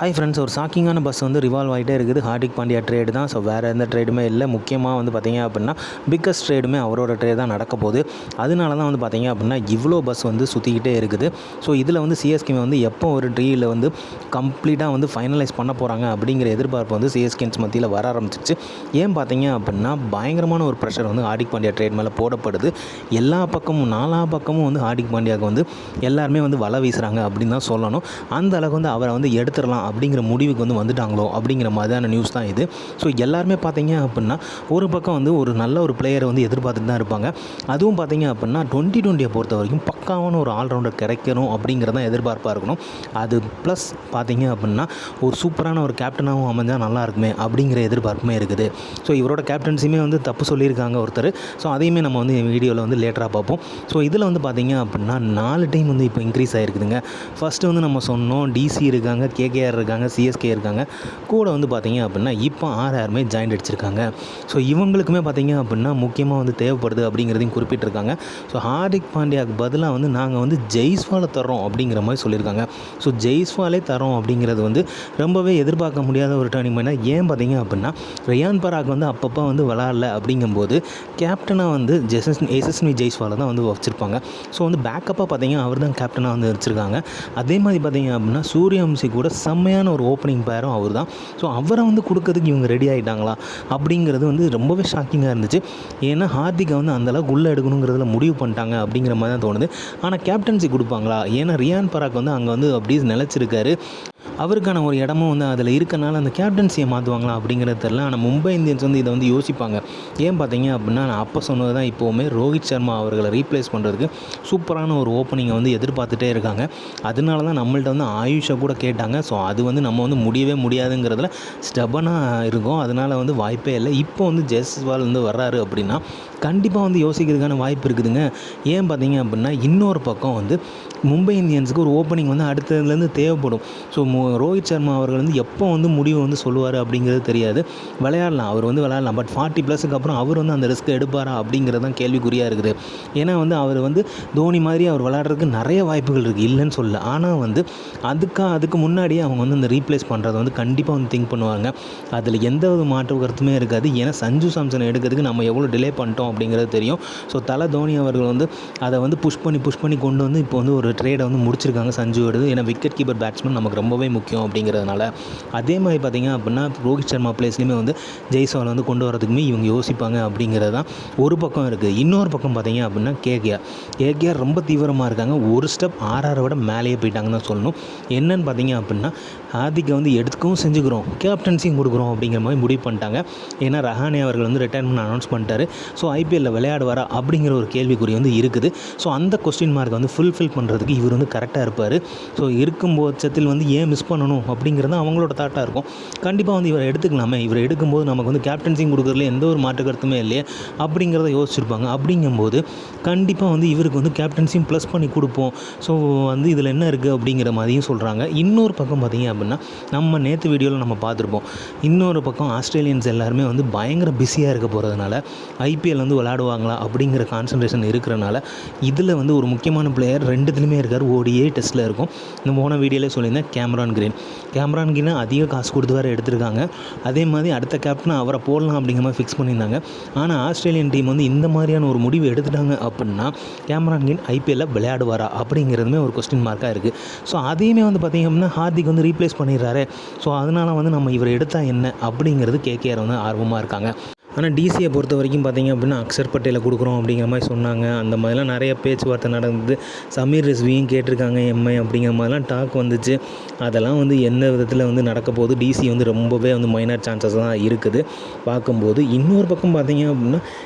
Hi friends, ஒரு ஷாக்கிங்கான bus வந்து revolve ஆகிட்டே இருக்குது. ஹார்திக் பாண்டியா ட்ரேடு தான். ஸோ வேறு எந்த ட்ரேடுமே இல்லை. முக்கியமாக வந்து பார்த்திங்க அப்படின்னா பிக்கஸ்ட் ட்ரேடுமே அவரோட ட்ரேட் தான் நடக்க போகுது. அதனால தான் வந்து பார்த்திங்க அப்படின்னா இவ்வளோ பஸ் வந்து சுற்றிக்கிட்டே இருக்குது. ஸோ இதில் வந்து சிஎஸ்கே வந்து எப்போ ஒரு ட்ரீயில் வந்து கம்ப்ளீட்டாக வந்து ஃபைனலைஸ் பண்ண போகிறாங்க அப்படிங்கிற எதிர்பார்ப்பு வந்து சிஎஸ்கேன்ஸ் மத்தியில் வர ஆரம்பிச்சிச்சு. ஏன் பார்த்தீங்க அப்படின்னா பயங்கரமான ஒரு ப்ரெஷர் வந்து ஹார்திக் பாண்டியா ட்ரேட் மேலே போடப்படுது. எல்லா பக்கமும் பக்கமும் வந்து ஹார்திக் பாண்டியாவுக்கு வந்து எல்லாருமே வந்து வலை வீசுகிறாங்க அப்படின்னு தான் சொல்லணும். அந்த அளவுக்கு வந்து அவரை வந்து எடுத்துடலாம் அப்படிங்கிற முடிவுக்கு வந்து வந்துட்டாங்களோ அப்படிங்கிற மாதிரியான நியூஸ் தான் இது. ஸோ எல்லாருமே பார்த்தீங்க அப்படின்னா ஒரு பக்கம் வந்து ஒரு நல்ல ஒரு பிளேயரை வந்து எதிர்பார்த்துட்டு தான் இருப்பாங்க. அதுவும் பார்த்தீங்க அப்படின்னா 2020 பொறுத்த வரைக்கும் பக்காவான ஒரு ஆல்ரவுண்டர் கிடைக்கணும் அப்படிங்கிறதான் எதிர்பார்ப்பாக இருக்கணும். அது ப்ளஸ் பார்த்தீங்க அப்படின்னா ஒரு சூப்பரான ஒரு கேப்டனாகவும் அமைஞ்சால் நல்லா இருக்குமே அப்படிங்கிற எதிர்பார்ப்புமே இருக்குது. ஸோ இவரோட கேப்டன்சியுமே வந்து தப்பு சொல்லியிருக்காங்க ஒருத்தர். ஸோ அதையுமே நம்ம வந்து வீடியோவில் வந்து லேட்டராக பார்ப்போம். ஸோ இதில் வந்து பார்த்தீங்க அப்படின்னா 4 டீம் வந்து இப்போ இன்க்ரீஸ் ஆகிருக்குதுங்க. ஃபஸ்ட்டு வந்து நம்ம சொன்னோம் டிசி இருக்காங்க, கேகேஆர் இருக்காங்க, சிஎஸ்கே இருக்காங்க. கூட வந்து பார்த்திங்க அப்படின்னா இப்போ ஆர்ஆருமே ஜாயிண்ட் அடிச்சிருக்காங்க. ஸோ இவங்களுக்குமே பார்த்திங்க அப்படின்னா முக்கியமாக வந்து தேவைப்படுது அப்படிங்கிறதையும் குறிப்பிட்டிருக்காங்க. ஸோ ஹார்திக் பாண்டியாவுக்கு பதிலாக வந்து நாங்கள் வந்து ஜெய்ஸ்வாலை தரோம் அப்படிங்கிற மாதிரி சொல்லியிருக்காங்க. ஸோ ஜெய்ஸ்வாலே தரோம் அப்படிங்கிறது வந்து ரொம்பவே எதிர்பார்க்க முடியாத ஒரு டர்னிங் பாயிண்ட். ஏன் பார்த்திங்க அப்படின்னா ரியான் பராக் வந்து அப்பப்போ வந்து விளாட்ல அப்படிங்கும்போது கேப்டனாக வந்து எஸ்எஸ்வி ஜெய்ஸ்வாலை தான் வந்து வச்சுருப்பாங்க. ஸோ வந்து பேக்கப்பாக பார்த்திங்கன்னா அவர் தான் கேப்டனாக வந்து வச்சுருக்காங்க. அதே மாதிரி பார்த்திங்க அப்படின்னா சூரியவம்சி கூட செம்மையான ஒரு ஓப்பனிங் பேரும் அவர் தான். ஸோ அவரை வந்து கொடுக்கறதுக்கு இவங்க ரெடி ஆகிட்டாங்களா அப்படிங்கிறது வந்து ரொம்பவே ஷாக்கிங்காக இருந்துச்சு. ஏன்னா ஹார்திக்கை வந்து அந்தளவுக்கு உள்ளே எடுக்கணுங்கிறதுல முடிவு பண்ணிட்டாங்க அப்படிங்கிற மாதிரி தான் தோணுது. ஆனால் கேப்டன்சி கொடுப்பாங்களா? ஏன்னா ரியான் பராக் வந்து அங்கே வந்து அப்படியே நிலச்சிருக்காரு. அவருக்கான ஒரு இடமும் வந்து அதில் இருக்கனால அந்த கேப்டன்சியை மாற்றுவாங்களா அப்படிங்கிறது தெரியல. ஆனால் மும்பை இந்தியன்ஸ் வந்து இதை வந்து யோசிப்பாங்க. ஏன் பார்த்தீங்க அப்படின்னா நான் அப்போ சொன்னது தான் இப்போவுமே ரோஹித் சர்மா அவர்களை ரீப்ளேஸ் பண்ணுறதுக்கு சூப்பரான ஒரு ஓப்பனிங்கை வந்து எதிர்பார்த்துட்டே இருக்காங்க. அதனால தான் நம்மள்ட்ட வந்து ஆயுஷை கூட கேட்டாங்க. ஸோ அது வந்து நம்ம வந்து முடியவே முடியாதுங்கிறதுல ஸ்டபனாக இருக்கும். அதனால் வந்து வாய்ப்பே இல்லை. இப்போ வந்து ஜெய்ஸ்வால் வந்து வர்றாரு அப்படின்னா கண்டிப்பாக வந்து யோசிக்கிறதுக்கான வாய்ப்பு இருக்குதுங்க. ஏன் பார்த்தீங்க அப்படின்னா இன்னொரு பக்கம் வந்து மும்பை இந்தியன்ஸுக்கு ஒரு ஓப்பனிங் வந்து அடுத்ததுலேருந்து தேவைப்படும். ஸோ ரோஹித் சர்மா அவர்கள் வந்து எப்போ வந்து முடிவு வந்து சொல்லுவார் அப்படிங்கிறது தெரியாது. அவர் வந்து விளையாடலாம். பட் 40+ அப்புறம் அவர் வந்து அந்த ரிஸ்க் எடுப்பாரா அப்படிங்கிறது தான் கேள்விக்குறியாக இருக்குது. ஏன்னா வந்து அவர் வந்து தோனி மாதிரி அவர் விளையாடுறதுக்கு நிறைய வாய்ப்புகள் இருக்குது, இல்லைன்னு சொல்லல. ஆனால் வந்து அதுக்கு முன்னாடியே அவங்க வந்து அந்த ரீப்ளேஸ் பண்ணுறதை வந்து கண்டிப்பாக வந்து திங்க் பண்ணுவாங்க. அதில் எந்த ஒரு மாற்று கருத்துமே இருக்காது. ஏன்னா சஞ்சு சாம்சனை எடுக்கிறதுக்கு நம்ம எவ்வளோ டிலே பண்ணிட்டோம் அப்படிங்கிறது தெரியும். ஸோ தோனி அவர்கள் வந்து அதை வந்து புஷ் பண்ணி கொண்டு வந்து இப்போ வந்து ஒரு ட்ரேடை வந்து முடிச்சிருக்காங்க சஞ்சு எடுத்து. ஏன்னா விக்கெட் கீப்பர் பேட்ஸ்மேன் நமக்கு ரொம்பவே முக்கியம் அப்படிங்கிறதுனால. அதே மாதிரி பார்த்திங்க அப்படின்னா ரோஹித் சர்மா பிளேஸ்லையுமே வந்து ஜெய்ஸ்வால் வந்து கொண்டு வரதுக்குமே இவங்க யோசிப்பாங்க அப்படிங்கிறது தான் ஒரு பக்கம் இருக்குது. இன்னொரு பக்கம் பார்த்திங்க அப்படின்னா கேகேஆர் ரொம்ப தீவிரமாக இருக்காங்க. ஒரு ஸ்டெப் ஆர்ஆரை விட மேலேயே போயிட்டாங்கன்னு தான் சொல்லணும். என்னன்னு பார்த்திங்க அப்படின்னா ஹார்திக்கை வந்து எடுத்துக்கவும் செஞ்சுக்கிறோம், கேப்டன்சியும் கொடுக்குறோம் அப்படிங்கிற மாதிரி முடிவு பண்ணிட்டாங்க. ஏன்னா ரஹானே அவர்கள் வந்து ரிட்டைர்மெண்ட் அனௌன்ஸ் பண்ணிட்டாரு. ஸோ ஐபிஎல்லில் விளையாடுவாரா அப்படிங்கிற ஒரு கேள்விக்குறி வந்து இருக்குது. ஸோ அந்த கொஸ்டின் மார்க்கை வந்து ஃபுல்ஃபில் பண்ணுறதுக்கு இவர் வந்து கரெக்டாக இருப்பார். ஸோ இருக்கும் பட்சத்தில் வந்து ஏன் மிஸ் பண்ணணும் அப்படிங்கிறது அவங்களோட தாட்டாக இருக்கும். கண்டிப்பாக வந்து இவரை எடுத்துக்கலாமே, இவரை எடுக்கும்போது நமக்கு வந்து கேப்டன்சியும் கொடுக்குறதுல எந்த ஒரு மாற்று கருத்துமே இல்லையே அப்படிங்கிறத யோசிச்சிருப்பாங்க. அப்படிங்கும்போது கண்டிப்பாக வந்து இவருக்கு வந்து கேப்டன்சியும் ப்ளஸ் பண்ணி கொடுப்போம். ஸோ வந்து இதில் என்ன இருக்குது அப்படிங்கிற மாதிரியும் சொல்கிறாங்க. இன்னொரு பக்கம் பார்த்திங்க அப்படின்னா நம்ம நேற்று வீடியோவில் நம்ம பார்த்துருப்போம். இன்னொரு பக்கம் ஆஸ்திரேலியன்ஸ் எல்லாருமே வந்து பயங்கர பிஸியாக இருக்க போகிறதுனால ஐபிஎல் வந்து விளையாடுவாங்களா அப்படிங்கிற கான்சன்ட்ரேஷன் இருக்கிறனால இதில் வந்து ஒரு முக்கியமான பிளேயர் ரெண்டுத்துலையுமே இருக்கார். ஓடிஏ டெஸ்ட்டில் இருக்கும். இந்த போன வீடியோவில் சொல்லியிருந்தேன் கேமரான் கிரீன் அதிக காசு கொடுத்து வேறு எடுத்திருக்காங்க. அதே மாதிரி அடுத்த கேப்டன் அவரை போடலாம் அப்படிங்கிற மாதிரி ஃபிக்ஸ் பண்ணியிருந்தாங்க. ஆனால் ஆஸ்திரேலியன் டீம் வந்து இந்த மாதிரியான ஒரு முடிவு எடுத்துட்டாங்க அப்படின்னா கேமரான் கிரீன் ஐபிஎல்லில் விளையாடுவாரா அப்படிங்கிறதுமே ஒரு கொஸ்டின் மார்க்காக இருக்குது. ஸோ அதையுமே வந்து பார்த்திங்க அப்படின்னா ஹார்திக் வந்து ரீப்ளேஸ் பண்ணிடுறாரு. ஸோ அதனால் வந்து நம்ம இவரை எடுத்தால் என்ன அப்படிங்கிறது கேகேஆர் வந்து ஆர்வமாக இருக்காங்க. ஆனால் டிசியை பொறுத்த வரைக்கும் பார்த்திங்க அப்படின்னா அக்ஷர் பட்டேலை கொடுக்குறோம் அப்படிங்கிற மாதிரி சொன்னாங்க. அந்த மாதிரிலாம் நிறைய பேச்சுவார்த்தை நடந்தது. சமீர் ரிஸ்வியும் கேட்டிருக்காங்க எம்ஐ அப்படிங்கிற மாதிரிலாம் டாக் வந்துச்சு. அதெல்லாம் வந்து எந்த விதத்தில் வந்து நடக்க போகுது. டிசி வந்து ரொம்பவே வந்து மைனர் சான்சஸ் தான் இருக்குது பார்க்கும்போது. இன்னொரு பக்கம் பார்த்திங்க அப்படின்னா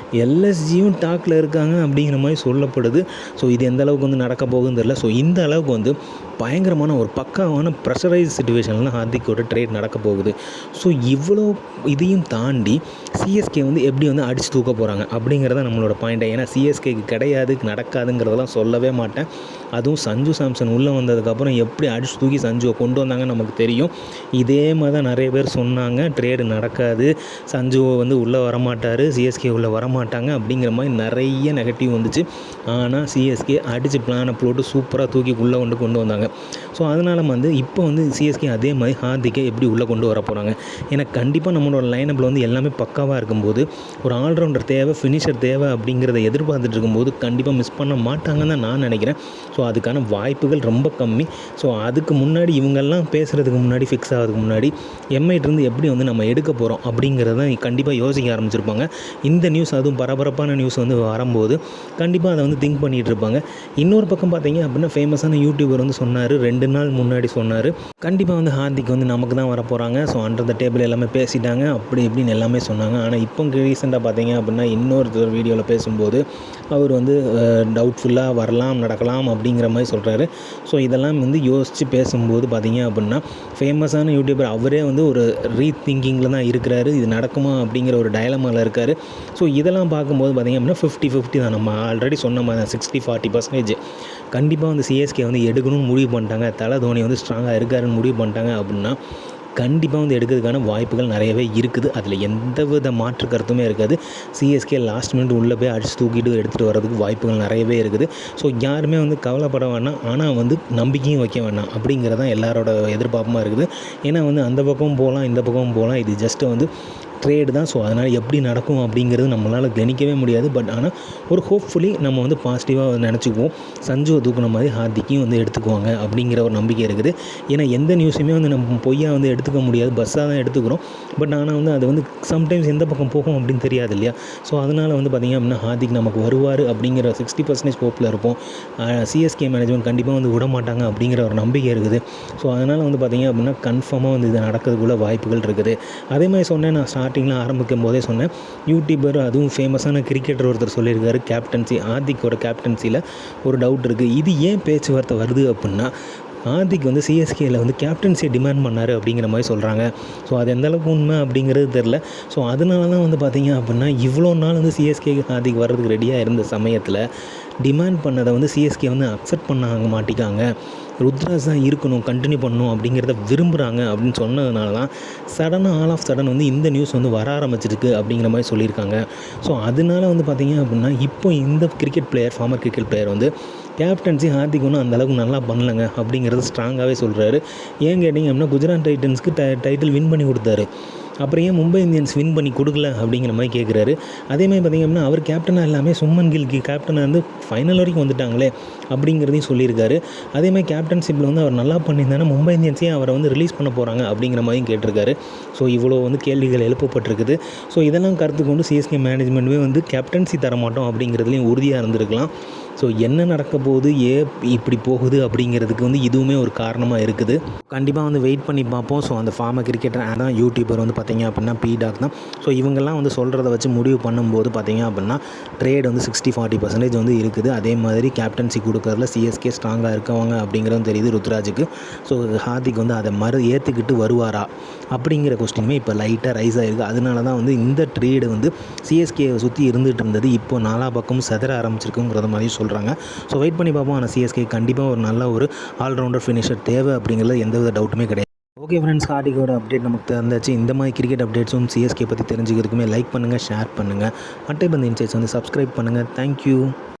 எல்எஸ்ஜியும் டாக்கில் இருக்காங்க அப்படிங்கிற மாதிரி சொல்லப்படுது. ஸோ இது எந்த அளவுக்கு வந்து நடக்க போகுதுன்னு தெரியல. ஸோ இந்த அளவுக்கு வந்து பயங்கரமான ஒரு பக்காவான ப்ரெஷரைஸ் சிச்சுவேஷனில் ஹார்திக்கோட ட்ரேட் நடக்க போகுது. ஸோ இவ்வளோ இதையும் தாண்டி சிஎஸ்கே சிஎஸ்கே வந்து எப்படி வந்து அடித்து தூக்க போகிறாங்க அப்படிங்கிறத நம்மளோட பாயிண்ட்டை. ஏன்னா சிஎஸ்கேக்கு கிடையாது நடக்காதுங்கிறதெல்லாம் சொல்லவே மாட்டேன். அதுவும் சஞ்சு சாம்சன் உள்ளே வந்ததுக்கப்புறம் எப்படி அடித்து தூக்கி சஞ்சுவை கொண்டு வந்தாங்கன்னு நமக்கு தெரியும். இதே மாதிரி தான் நிறைய பேர் சொன்னாங்க, ட்ரேடு நடக்காது, சஞ்சுவை வந்து உள்ளே வரமாட்டார், சிஎஸ்கே உள்ளே வரமாட்டாங்க அப்படிங்கிற மாதிரி நிறைய நெகட்டிவ் வந்துச்சு. ஆனால் சிஎஸ்கே அடித்து பிளானை போட்டு சூப்பராக தூக்கி உள்ளே கொண்டு வந்தாங்க. ஸோ அதனால் வந்து இப்போ வந்து சிஎஸ்கே அதே மாதிரி ஹார்திக்கை எப்படி உள்ளே கொண்டு வர போகிறாங்க. ஏன்னா கண்டிப்பாக நம்மளோட லைனப்பில் வந்து எல்லாமே பக்காவாக இருக்கும்போது ஒரு ஆல்ரவுண்டர் தேவை, ஃபினிஷர் தேவை அப்படிங்கிறத எதிர்பார்த்துட்டு இருக்கும்போது கண்டிப்பாக மிஸ் பண்ண மாட்டாங்கன்னு தான் நான் நினைக்கிறேன். ஸோ அதுக்கான வாய்ப்புகள் ரொம்ப கம்மி. ஸோ அதுக்கு முன்னாடி இவங்கெல்லாம் பேசுகிறதுக்கு முன்னாடி, ஃபிக்ஸ் ஆகிறதுக்கு முன்னாடி எம்ஐட்டிருந்து எப்படி வந்து நம்ம எடுக்க போகிறோம் அப்படிங்கிறத கண்டிப்பாக யோசிக்க ஆரம்பிச்சிருப்பாங்க. இந்த நியூஸ், அதுவும் பரபரப்பான நியூஸ் வந்து வரும்போது கண்டிப்பாக அதை வந்து திங்க் பண்ணிகிட்டு இருப்பாங்க. இன்னொரு பக்கம் பார்த்தீங்க அப்படின்னா ஃபேமஸான யூடியூபர் வந்து சொன்னார், 2 நாள் முன்னாடி சொன்னார், கண்டிப்பாக வந்து ஹார்திக் வந்து நமக்கு தான் வர போகிறாங்க, ஸோ அண்டர் த டேபிள் எல்லாமே பேசிட்டாங்க அப்படி இப்படின்னு எல்லாமே சொன்னாங்க. ஆனால் இப்போ ரீசெண்டாக பார்த்தீங்க அப்படின்னா இன்னொரு வீடியோவில் பேசும்போது அவர் வந்து டவுட்ஃபுல்லாக வரலாம், நடக்கலாம் அப்படிங்கிற மாதிரி சொல்கிறாரு. ஸோ இதெல்லாம் வந்து யோசித்து பேசும்போது பார்த்தீங்க அப்படின்னா ஃபேமஸான யூடியூபர் அவரே வந்து ஒரு ரீதிங்கிங்கில் தான் இருக்கிறாரு, இது நடக்குமா அப்படிங்கிற ஒரு டயலமாவில் இருக்கார். ஸோ இதெல்லாம் பார்க்கும்போது பார்த்திங்க அப்படின்னா 50-50 தான். நம்ம ஆல்ரெடி சொன்ன மாதிரி தான் 60-40% கண்டிப்பாக வந்து சிஎஸ்கே வந்து எடுக்கணும்னு முடிவு பண்ணிட்டாங்க, தலை தோனி வந்து ஸ்ட்ராங்காக இருக்காருன்னு முடிவு பண்ணிட்டாங்க அப்படின்னா கண்டிப்பாக வந்து எடுக்கிறதுக்கான வாய்ப்புகள் நிறையவே இருக்குது. அதில் எந்த வித மாற்று கருத்துமே இருக்காது. சிஎஸ்கே லாஸ்ட் மினிட் உள்ளே போய் அடித்து தூக்கிட்டு எடுத்துகிட்டு வரதுக்கு வாய்ப்புகள் நிறையவே இருக்குது. ஸோ யாருமே வந்து கவலைப்பட வேண்டாம், ஆனால் வந்து நம்பிக்கையும் வைக்க வேண்டாம் அப்படிங்கிறதான் எல்லாரோட எதிர்பார்ப்புமாக இருக்குது. ஏன்னா வந்து அந்த பக்கம் போகலாம், இந்த பக்கம் போகலாம், இது ஜஸ்ட்டு வந்து ட்ரேடு தான். ஸோ அதனால் எப்படி நடக்கும் அப்படிங்கிறது நம்மளால் கணிக்கவே முடியாது. பட் ஆனால் ஒரு ஹோப்ஃபுல்லி நம்ம வந்து பாசிட்டிவாக நினச்சிக்குவோம். சஞ்சுவை தூக்குன மாதிரி ஹார்திக்கையும் வந்து எடுத்துக்குவாங்க அப்படிங்கிற ஒரு நம்பிக்கை இருக்குது. ஏன்னா எந்த நியூஸுமே வந்து நம்ம பொய்யா வந்து எடுத்துக்க முடியாது, பஸ்ஸாக தான் எடுத்துக்கிறோம். பட் ஆனால் வந்து அது வந்து சம்டைம்ஸ் எந்த பக்கம் போகும் அப்படின்னு தெரியாது இல்லையா. ஸோ அதனால் வந்து பார்த்திங்க அப்படின்னா ஹார்திக் நமக்கு வருவார் அப்படிங்கிற 60% ஹோப்பில் இருப்போம். சிஎஸ்கே மேனேஜ்மெண்ட் கண்டிப்பாக வந்து விட மாட்டாங்க அப்படிங்கிற ஒரு நம்பிக்கை இருக்குது. ஸோ அதனால் வந்து பார்த்திங்க அப்படின்னா கன்ஃபார்மாக வந்து இது நடக்கிறதுக்குள்ள வாய்ப்புகள் இருக்குது. அதே மாதிரி சொன்னேன், நான் ஸ்டார்டிங்கில் ஆரம்பிக்கும் போதே சொன்னேன், யூடியூபர் அதுவும் ஃபேமஸான கிரிக்கெட்டர் ஒருத்தர் சொல்லியிருக்காரு, கேப்டன்சி ஹார்திக்கோட கேப்டன்சியில் ஒரு டவுட் இருக்குது. இது ஏன் பேச்சுவார்த்தை வருது அப்படின்னா ஹார்திக் வந்து சிஎஸ்கேயில் வந்து கேப்டன்சியை டிமாண்ட் பண்ணார் அப்படிங்கிற மாதிரி சொல்கிறாங்க. ஸோ அது எந்தளவுக்கு உண்மை அப்படிங்கிறது தெரில. ஸோ அதனால தான் வந்து பார்த்திங்க அப்படின்னா இவ்வளோ நாள் வந்து சிஎஸ்கேக்கு ஹார்திக் வர்றதுக்கு ரெடியாக இருந்த சமயத்தில் டிமாண்ட் பண்ணதை வந்து சிஎஸ்கே வந்து அக்செப்ட் பண்ண மாட்டிக்காங்க, ருத்ராஜ் தான் இருக்கணும், கண்டினியூ பண்ணணும் அப்படிங்கிறத விரும்புகிறாங்க அப்படின்னு சொன்னதுனால தான் சடனாக ஆல் ஆஃப் சடன் வந்து இந்த நியூஸ் வந்து வர ஆரம்பிச்சிருக்கு அப்படிங்கிற மாதிரி சொல்லியிருக்காங்க. ஸோ அதனால வந்து பார்த்திங்க அப்படின்னா இப்போ இந்த cricket player, former cricket player வந்து கேப்டன்சி ஹார்திக் ஒன்றும் அந்தளவுக்கு நல்லா பண்ணலைங்க அப்படிங்கிறது ஸ்ட்ராங்காகவே சொல்கிறாரு. ஏன் கேட்டிங்க அப்படின்னா குஜராத் டைட்டன்ஸ்க்கு டைட்டில் வின் பண்ணி கொடுத்தாரு, அப்புறம் ஏன் மும்பை இந்தியன்ஸ் வின் பண்ணி கொடுக்கல அப்படிங்கிற மாதிரி கேட்குறாரு. அதேமாதிரி பார்த்திங்க அப்படின்னா அவர் கேப்டனாக எல்லாமே சுமன் கில்க்கு கேப்டனாக வந்து ஃபைனல் வரைக்கும் வந்துட்டாங்களே அப்படிங்கிறதையும் சொல்லியிருக்காரு. அதேமாதிரி கேப்டன்ஷிப்பில் வந்து அவர் நல்லா பண்ணியிருந்தாங்கன்னா மும்பை இந்தியன்ஸே அவரை வந்து ரிலீஸ் பண்ண போகிறாங்க அப்படிங்கிற மாதிரியும் கேட்டிருக்காரு. ஸோ இவ்வளோ வந்து கேள்விகள் எழுப்பப்பட்டிருக்குது. ஸோ இதெல்லாம் கருத்து கொண்டு சிஎஸ்கே மேனேஜ்மெண்ட்டுமே வந்து கேப்டன்சி தரமாட்டோம் அப்படிங்கிறதுலையும் உறுதியாக இருந்திருக்கலாம். ஸோ என்ன நடக்க போகுது, இப்படி போகுது அப்படிங்கிறதுக்கு வந்து இதுவுமே ஒரு காரணமாக இருக்குது. கண்டிப்பாக வந்து வெயிட் பண்ணி பார்ப்போம். ஸோ அந்த ஃபார்மர் கிரிக்கெட்டர் தான் யூடியூபர் வந்து பார்த்திங்க அப்படின்னா PDOC தான். ஸோ இவங்கெல்லாம் வந்து சொல்கிறத வச்சு முடிவு பண்ணும்போது பார்த்திங்க அப்படின்னா ட்ரேட் வந்து 60-40% வந்து இருக்குது. அதே மாதிரி கேப்டன்சி கொடுக்கறதுல சிஎஸ்கே ஸ்ட்ராங்காக இருக்கவங்க அப்படிங்கிறதும் தெரியுது ருத்ராஜுக்கு. ஸோ ஹார்திக் வந்து அதை ஏற்றுக்கிட்டு வருவாரா அப்படிங்கிற கொஸ்டினுமே இப்போ லைட்டாக ரைஸ் ஆகிருக்கு. அதனால தான் வந்து இந்த ட்ரேடு வந்து சிஎஸ்கேவை சுற்றி இருந்துகிட்டு இருந்தது இப்போ நாலா பக்கமும் செதற ஆரம்பிச்சிருக்குங்கிறத மாதிரி சொல்கிறாங்க. ஸோ வெயிட் பண்ணி பார்ப்போம். ஆனால் சிஎஸ்கே கண்டிப்பாக ஒரு நல்ல ஒரு ஆல்ரவுண்டர் ஃபினிஷர் தேவை அப்படிங்கிறது எந்தவித டவுட்டுமே கிடையாது. ஓகே ஃப்ரெண்ட்ஸ், ஹார்திக்கோட அப்டேட் நமக்கு தந்தாச்சு. இந்த மாதிரி கிரிக்கெட் அப்டேட்ஸும் சிஎஸ்கே பற்றி தெரிஞ்சுக்கிறதுக்குமே லைக் பண்ணுங்கள், ஷேர் பண்ணுங்கள். மட்டை பந்து இன்சைட்ஸ் வந்து சப்ஸ்கிரைப் பண்ணுங்கள். தேங்க்யூ.